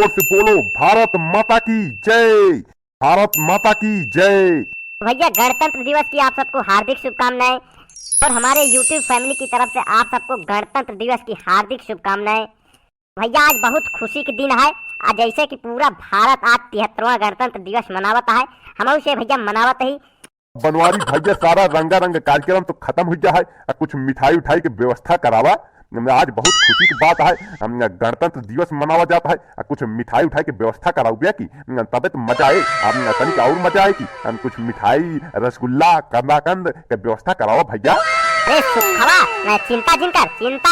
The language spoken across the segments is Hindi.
जोर से बोलो, भारत माता की जय। भारत माता की जय। भैया गणतंत्र दिवस की आप सबको हार्दिक शुभकामनाएं और हमारे YouTube फैमिली की तरफ से आप सबको गणतंत्र दिवस की हार्दिक शुभकामनाएं। भैया आज बहुत खुशी के दिन है। आज जैसे कि पूरा भारत आज 73वां गणतंत्र दिवस मनावता है, हम उसे भैया मनावत ही। बनवारी भैया सारा रंगारंग कार्यक्रम तो खत्म हो गया है, कुछ मिठाई उठाई की व्यवस्था करावा। आज बहुत खुशी की बात है, गणतंत्र दिवस मनावा जाता है, कुछ मिठाई उठाई की व्यवस्था कराओ गया की तबे तो मजा आए। तनिक और मजा आए कि कुछ मिठाई रसगुल्ला कलाकंद की व्यवस्था कराओ भैया। अरे सुखवा चिंता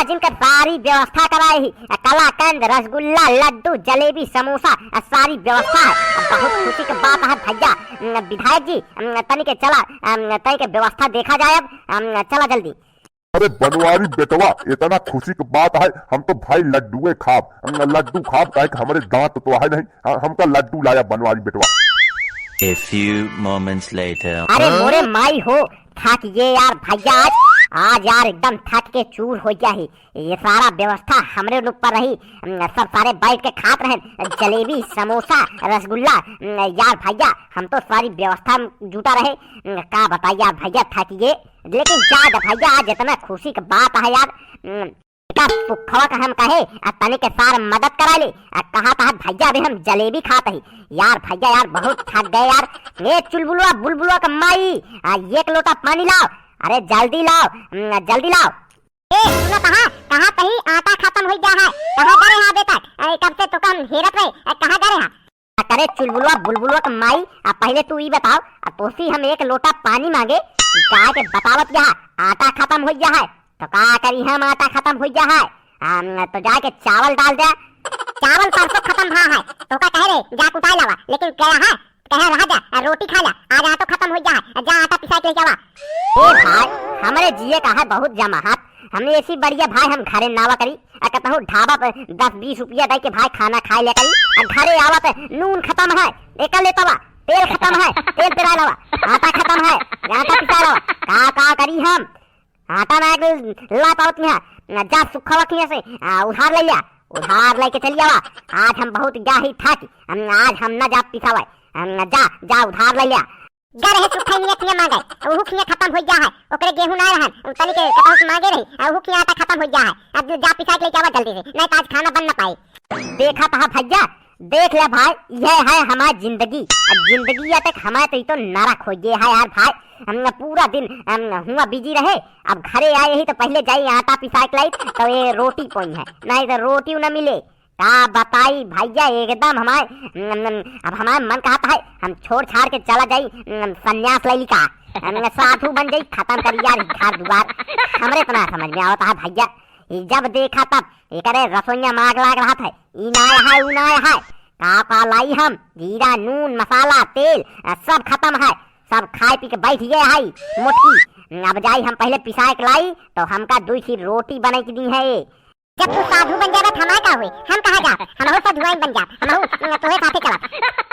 जिनकर सारी व्यवस्था कराई ही, कलाकंद रसगुल्ला लड्डू जलेबी समोसा सारी व्यवस्था है। बहुत खुशी की बात है भैया। विधायक जी तनिक चला तनिक व्यवस्था देखा जाए, अब चला जल्दी। अरे बनवारी बेटवा इतना खुशी की बात है, हम तो भाई लड्डू खाब कहे हमारे दांत तो है नहीं, हमका लड्डू लाया बनवारी बेटवा। A few moments later. अरे मोरे माई हो थक ये यार भैया, आज यार एकदम थक के चूर हो गया ही। ये सारा व्यवस्था हमरे ऊपर रही, सब सारे बैठ के खात रहे जलेबी समोसा रसगुल्ला। यार भैया हम तो सारी व्यवस्था जुटा रहे, का बताइए यार भैया थक गए। लेकिन जा भैया आज इतना खुशी की बात है यार, पुखवा का हम कहे तने के सार मदद करा ले। कहा था भैया अभी हम जलेबी खाते ही। यार भैया यार बहुत थक गए यार। ए चुलबुलुआ बुलबुलुआ का माई एक लोटा पानी लाओ, अरे जल्दी लाओ जल्दी लाओ। ए सुनो कहाँ कहीं आटा खत्म हो गया है, कहाँ गए हैं बेटा? अरे कब से तो कम हेरत रहे, कहाँ गए हैं? अरे चुलबुलुआ बुलबुलुआ का माई पहले तू ये बताओ, तोसी हम एक लोटा पानी मांगे कहा के बतावत यहाँ आटा खत्म हो गया है, तो का करी हम आटा खत्म हो गया है तो जाके चावल डाल दे। चावल परसों खत्म हुआ है तो का कह रहे जा कुटाई लावा, लेकिन क्या है कह रहा जा रोटी खा ला, आज आटा खत्म हो गया है, जा आटा पिसा के ले जावा। ए भाई हमारे जिए का है बहुत जमाहत, हमने ऐसी बढ़िया भाई हम घरे नावा करी कहता हूँ ढाबा पे 10-20 रुपया दे के भाई खाना खाए ले करी। घरे आवत नून खत्म है एक लेता वा, तेल खत्म है तेल पिरा लवा, आटा खत्म है आटा पिसा लवा। का करी हम आटा ना ला पावत यहाँ जा सुखवा किया से उधार ले लिया, उधार लेके चली आवा। आज हम बहुत गाही थक, आज हम ना जा पिसावा, जा जा उधार ले लिया। गरे सुखई निया किया मांगे ओहु किया खत्म हो गया है, ओकरे गेहूं ना रहन तनी के कटास मांगे रही ओहु किया आटा खत्म हो गया है। अब जा पिसा के ले जावा जल्दी से, नहीं तो आज खाना बन ना पाए। देखा था भैया देख ले भाई, यह है हमारी जिंदगी। जिंदगी या तक हमारे तो नरक हो गया है यार भाई। हम पूरा दिन हुआ बिजी रहे, अब घरे आए ही तो पहले जाई आटा पिसा के लाई तो ये रोटी पोई है, नहीं तो रोटी न मिले का बताई भैया एकदम हमारे। अब हमारा मन कहता है हम छोड़ छाड़ के चला जाई सन्यास ले ली का साधु बन जाई, खत्म करी यार घर दुआर। हमरे तो ना समझ में आवता है भैया, जब देखा तब एक रसोईया मांग लाग रहा था इनाया है उनाया है, का लाई हम जीरा नून मसाला तेल सब खत्म है, सब खाए पी के बैठ गए है मोटकी। अब जाई हम पहले पिसाए के लाई तो हमका 2 रोटी बना के दी है। जब तू साधु बन जाएगा हमारा क्या हुए, हम कहाँ जा हम हो साधुआई बन जा, हम हो तोहे साथे चला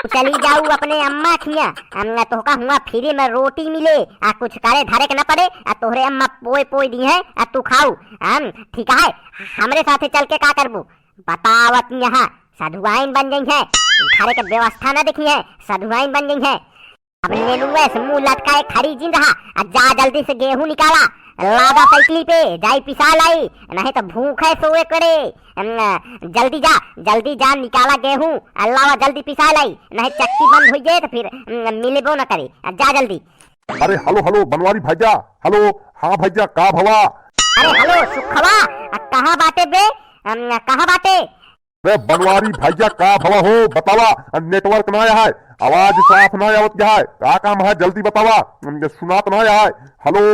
चली जाऊ अपने अम्मा खिया तो का हुआ फ्री में रोटी मिले कुछ करे धरे के न पड़े, तोहरे अम्मा पोए पोए दी है तू खाऊ। ठीक है हमरे साथे चल के का करबू बतावत, यहाँ साधुआइन बन गई है, घरे के व्यवस्था न देखी है साधुआइन बन गई है। अब ले लूंगा मुंह लटकाए खड़ी जिन रहा, जा जल्दी से गेहूं निकाला लादा साइकिल पे जाई पिसा लाई, नहीं तो भूखे सोए करे। जल्दी जा निकाला गेहूं अल्लाह जल्दी पिसा लाई, नहीं चक्की बंद हो जाए तो फिर मिलेबो न करे, जा जल्दी। अरे हेलो बनवारी भैया, हेलो हाँ भैया का भवा। अरे हेलो सुखवा कहाँ बाटे बे, कहाँ बाटे? अरे बनवारी भैया का भवा हो बतावा, नेटवर्क ना है आवाज साफ ना आवत है, का काम है जल्दी बतावा सुनात ना है। हेलो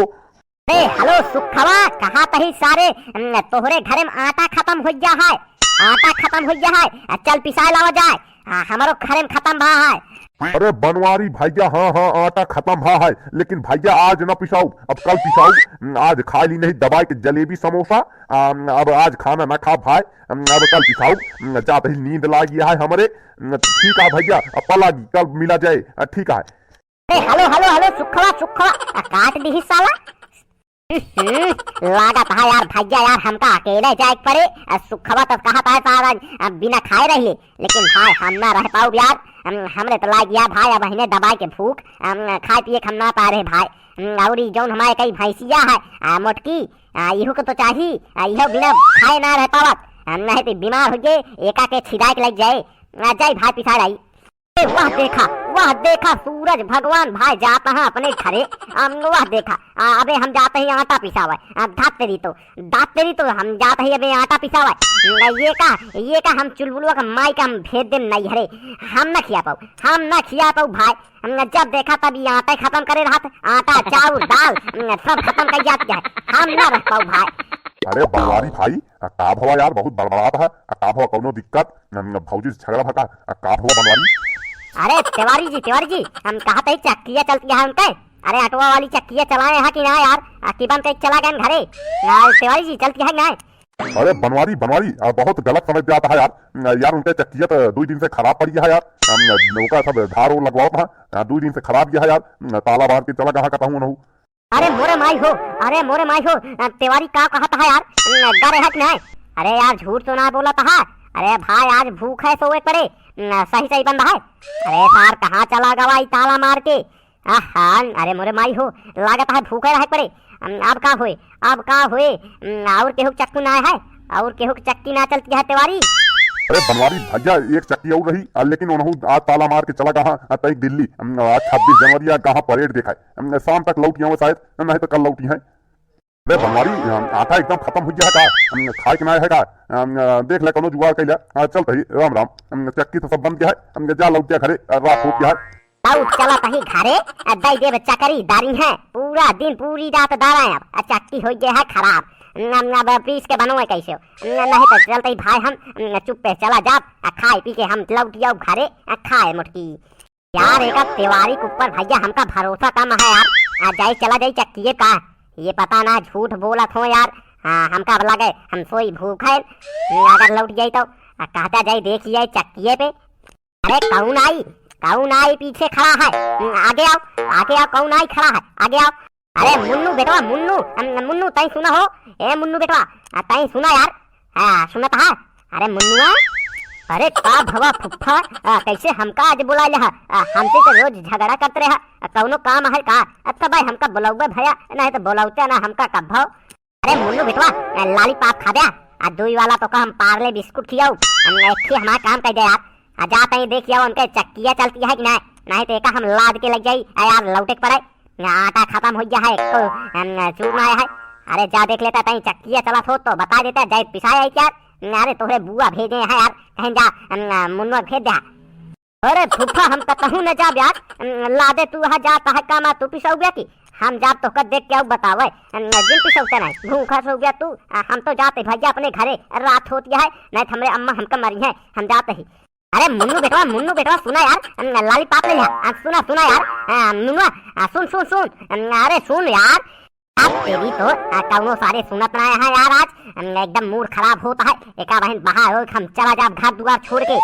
हेलो सुखवा कहाँ तही सारे तोहरे घरे में आटा खत्म हो गया है, आटा खत्म हो गया है, चल पिसा लावा जाए हमारो घरे में खत्म भा है। अरे बनवारी भैया हाँ आटा खत्म भा है, लेकिन भैया आज न पिसाऊ अब कल पिसाऊ, आज खा ली नहीं दबाई के जलेबी समोसा, अब आज खाना न खा भाई, अब कल पिसाऊ जाते ही नींद लागी है हमारे। ठीक है भैया अब पलागी कल मिला जाए, ठीक है। हेलो सुखवा काट दी साला लागत है यार भैया यार हमका अकेले जाए पड़े। सुखवा तो कहा था सारा बिना खाए रही, लेकिन भाई हम ना रह पाऊ यार। हमरे तो लाग गया भाई अब हिने दबाई के भूख, खाए पिए हम ना पा रहे भाई। और जौन हमारे कई भैंसिया है मोटकी, इहो को तो चाहिए, इहो बिना खाए ना रह पावत, नहीं तो बीमार हो गए एका के छिदाए के लग जाए। जाए भाई पिछाड़ आई। वह देखा सूरज भगवान भाई जाता है अपने घरे। वह देखा अबे हम जाते ही आटा पिसावे, दात तेरी तो हम जाते ही अबे आटा पिसावे। ये का हम चुलबुलवा का माई का हम भेज दे नहीं हरे, हम ना खिया पाऊ भाई। जब देखा तभी आटा खत्म करे रहा, आटा चावल दाल सब खत्म कर जाती है, हम ना रह पाऊ भाई। अरे बनवारी भाई का भवा यार बहुत बड़बड़ात है, का भवा कौनो दिक्कत भौजी से झगड़ा भका का भवा बनवारी? अरे तिवारी जी हम कहा थे चक्किया चलती है उनके। अरे ऑटोवा वाली चक्किया चलाए हैं कि ना यार, अकीबन के चला गए घरे। तिवारी जी चलती है ना? अरे बनवारी बहुत गलत समझ पे आता है यार उनके चक्किया तो 2 दिन से खराब पड़ी है यार, नौका सब धार लगवाओ था 2 दिन से खराब गया है यार, ताला बांध के चला कहा कहूँ नहू। अरे मोरे माई हो तिवारी का कहता है यार, डर है कि नहीं? अरे यार झूठ तो ना बोला था। अरे भाई आज भूख है सोए पड़े, सही बंदा है। अरे सार कहाँ चला गवाई ताला मार के? अरे मोरे माई हो लागत है भूखे रह पड़े। अब का हुए और केहू चक्कू ना है, और केहू चक्की ना चलती है तिवारी। अरे बनवारी भैया एक चक्की और रही, लेकिन उन्होंने आज ताला मार के चला कहा तई दिल्ली। आज 26 जनवरी कहाँ परेड देखा है, शाम तक लौटी हो शायद, नहीं तो कल लौटी है। अरे बनवारी आटा एकदम खत्म हो गया है का, खाए के ना है का, देख ले कोनो जुगाड़ कैला चल तही राम चक्की तो सब बंद गया है, जा लौट गया घरे रात हो गया है। चला तही घरे दई दे बच्चा करी दारी है, पूरा दिन पूरी रात दारा है। अब चक्की हो गया है खराब, पीस के बनोए कैसे नहीं तो चलते भाई हम चुप्पे चला जा खाए पी के हम लौटिया घरे खाए मुटकी। यार एक तिवारी के ऊपर भैया हमका भरोसा कम है यार, जाए चला जाए चक्की का, ये पता ना झूठ बोला हो यार। हमका लगे हम सोई भूख है, अगर लौट गई तो कहता जाए देखिए चक्की पे। अरे कौन आई पीछे खड़ा है, आगे आओ कौन आई खड़ा है, आगे आओ। अरे मुन्नू बेटवा मुन्नू तई सुना हो, ए मुन्नू बेटवा तई सुना यार, सुनत है? अरे मुन्नुआ अरे का भवा फुफ्फा कैसे हमका आज बुला लिया, हमसे तो रोज झगड़ा करते रहा, कौनो काम है का? अच्छा भाई हमका बुलाऊबे भैया, नहीं तो बुलाऊते ना हमका कब भाव। अरे मुन्नू बेटवा लॉलीपॉप खा दिया, दुई वाला तो हम पार्ले बिस्कुट खियाऊ, हमारा काम कर दे यार। जाते ही देखिए उनके चक्किया चलती है कि नहीं तो हम लाद के लग जाई यार, लौटे पड़े आटा खत्म हो गया है, चूरमा आया है। अरे जा देख लेता तई चक्किया चला तो बता देता जाए पिसाया क्या। अरे तोहरे बुआ भेजे हैं यार, कहीं जा मुन्ना भेज दे। अरे फूफा हम तो कहूँ न जा यार, लादे तू वहाँ जाता है काम तू पिसाऊ गया की, हम जाब तो कर देख क्या बतावे जिन पिसौते नहीं भूखा सो गया तू। हम तो जाते भैया अपने घरे, रात होती है नहीं तो हमरे अम्मा हमका मरी है, हम जाते ही। अरे मुन्नू बेटवा सुना यार, लॉलीपॉप ले लिया, सुना यार मुन्नुआ सुन अरे सुन यार, अब तेरी तो कौनो सारे सुनत ना है यार, आज एकदम मूड खराब होता है। एका बहन बाहर हो हम चला जा घर दुआर छोड़ के,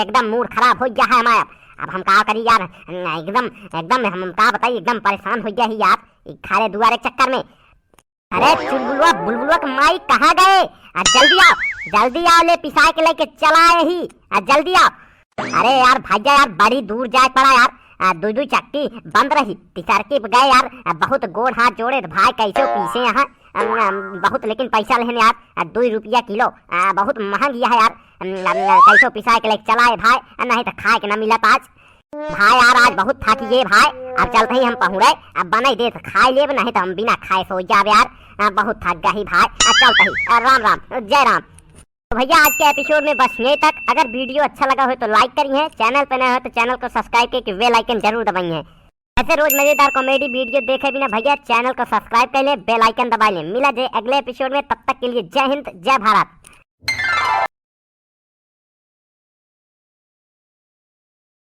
एकदम मूड खराब हो गया है हमारा। अब हम का करी यार, एकदम हम का बताइए एकदम परेशान हो गया ही यार खारे दुआरे चक्कर में। अरे बुलबुलवा का माई कहाँ गए, जल्दी आओ ले पिसाए के लेके चलाए ही, जल्दी आओ। अरे यार भैया यार बड़ी दूर जाए पड़ा यार, दो चक्की बंद रही, तिसरकी गए यार, बहुत गोड़ हाथ जोड़े भाई कैसे पीछे यहाँ बहुत, लेकिन पैसा लेने यार 2 रुपया किलो, बहुत महंगी है यार, कैसे पिसाए के लेके चलाए भाई, नहीं तो खाए के न मिला आज भाई। यार आज बहुत थकी गए भाई, अब चलते ही हम पहुँचे, अब बना दे तो खाए ले, नहीं तो हम बिना खाए सो जाए यार, बहुत थक गई भाई। चलते ही राम जय राम। तो भैया आज के एपिसोड में बस यहीं तक। अगर वीडियो अच्छा लगा हो तो लाइक करिए, चैनल पे नए हो तो चैनल को सब्सक्राइब करके बेल आइकन जरूर दबाइए। ऐसे रोज मजेदार कॉमेडी वीडियो देखे बिना भैया चैनल को सब्सक्राइब कर ले, बेल आइकन दबा ले। मिला जे अगले एपिसोड में, तब तक के लिए जय हिंद जय भारत।